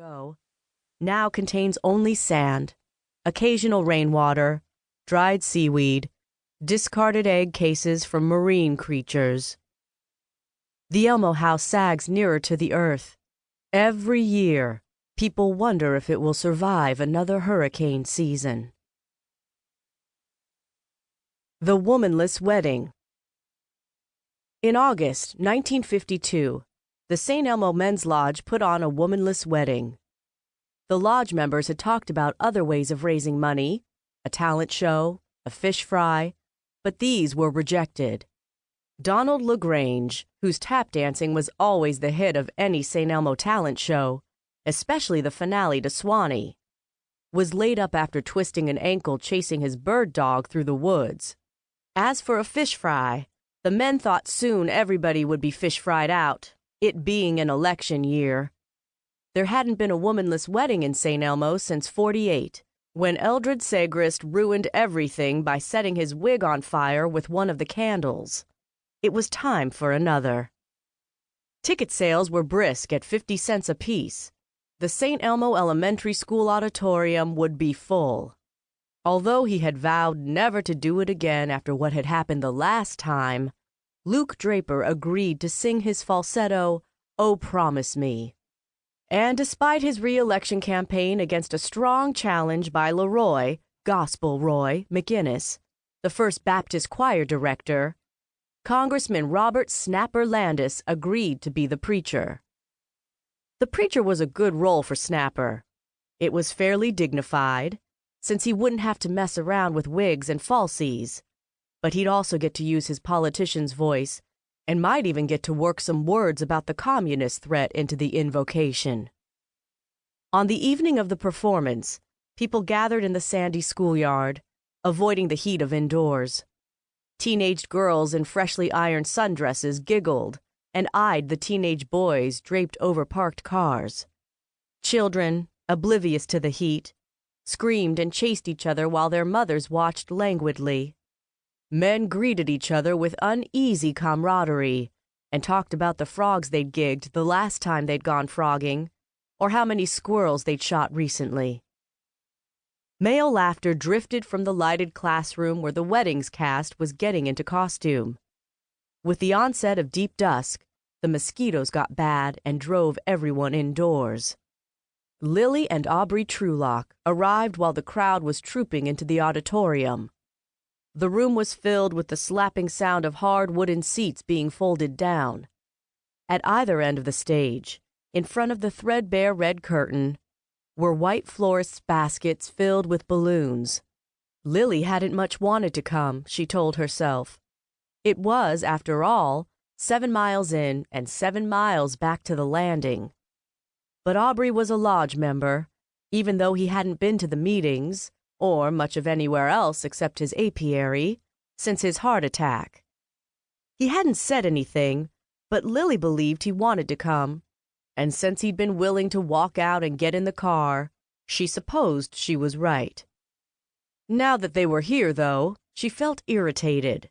ago, now contains only sand, occasional rainwater, dried seaweed, discarded egg cases from marine creatures. The Elmo house sags nearer to the earth. Every year, people wonder if it will survive another hurricane season. The Womanless Wedding. In August 1952, the St. Elmo Men's Lodge put on a womanless wedding. The lodge members had talked about other ways of raising money, a talent show, a fish fry, but these were rejected. Donald LaGrange, whose tap dancing was always the hit of any St. Elmo talent show, especially the finale to Swanee, was laid up after twisting an ankle chasing his bird dog through the woods. As for a fish fry, the men thought soon everybody would be fish fried out, it being an election year. There hadn't been a womanless wedding in St. Elmo since '48, when Eldred Segrist ruined everything by setting his wig on fire with one of the candles. It was time for another. Ticket sales were brisk at 50 cents apiece. The St. Elmo Elementary School auditorium would be full. Although he had vowed never to do it again after what had happened the last time, Luke Draper agreed to sing his falsetto, "Oh, Promise Me." And despite his re-election campaign against a strong challenge by Leroy, Gospel Roy, McGinnis, the First Baptist choir director, Congressman Robert Snapper Landis agreed to be the preacher. The preacher was a good role for Snapper. It was fairly dignified, since he wouldn't have to mess around with wigs and falsies, but he'd also get to use his politician's voice and might even get to work some words about the communist threat into the invocation. On the evening of the performance, people gathered in the sandy schoolyard, avoiding the heat of indoors. Teenage girls in freshly ironed sundresses giggled and eyed the teenage boys draped over parked cars. Children, oblivious to the heat, screamed and chased each other while their mothers watched languidly. Men greeted each other with uneasy camaraderie and talked about the frogs they'd gigged the last time they'd gone frogging, or how many squirrels they'd shot recently. Male laughter drifted from the lighted classroom where the weddings cast was getting into costume. With the onset of deep dusk, the mosquitoes got bad and drove everyone indoors. Lily and Aubrey Trulock arrived while the crowd was trooping into the auditorium. The room was filled with the slapping sound of hard wooden seats being folded down. At either end of the stage, in front of the threadbare red curtain, were white florist's baskets filled with balloons. Lily hadn't much wanted to come, she told herself. It was, after all, 7 miles in and 7 miles back to the landing. But Aubrey was a lodge member, even though he hadn't been to the meetings, or much of anywhere else except his apiary, since his heart attack. He hadn't said anything, but Lily believed he wanted to come, and since he'd been willing to walk out and get in the car, she supposed she was right. Now that they were here, though, she felt irritated.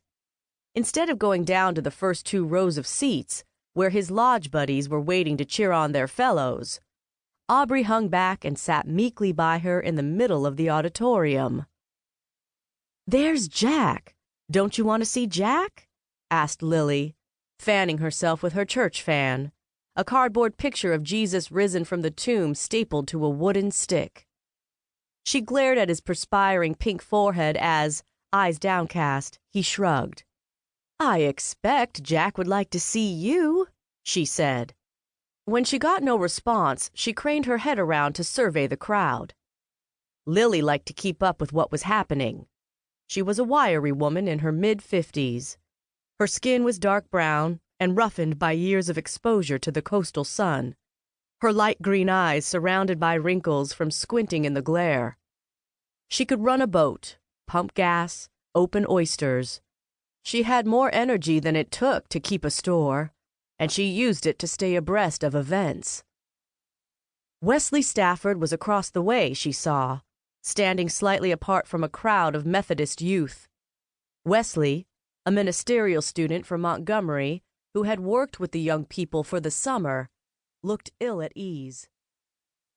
Instead of going down to the first 2 rows of seats, where his lodge buddies were waiting to cheer on their fellows, Aubrey hung back and sat meekly by her in the middle of the auditorium. "There's Jack. Don't you want to see Jack?" asked Lily, fanning herself with her church fan, a cardboard picture of Jesus risen from the tomb stapled to a wooden stick. She glared at his perspiring pink forehead as, eyes downcast, he shrugged. "I expect Jack would like to see you," she said. When she got no response, she craned her head around to survey the crowd. Lily liked to keep up with what was happening. She was a wiry woman in her mid-50s. Her skin was dark brown and roughened by years of exposure to the coastal sun, her light green eyes surrounded by wrinkles from squinting in the glare. She could run a boat, pump gas, open oysters. She had more energy than it took to keep a store, and she used it to stay abreast of events. Wesley Stafford was across the way, she saw, standing slightly apart from a crowd of Methodist youth. Wesley, a ministerial student from Montgomery who had worked with the young people for the summer, looked ill at ease.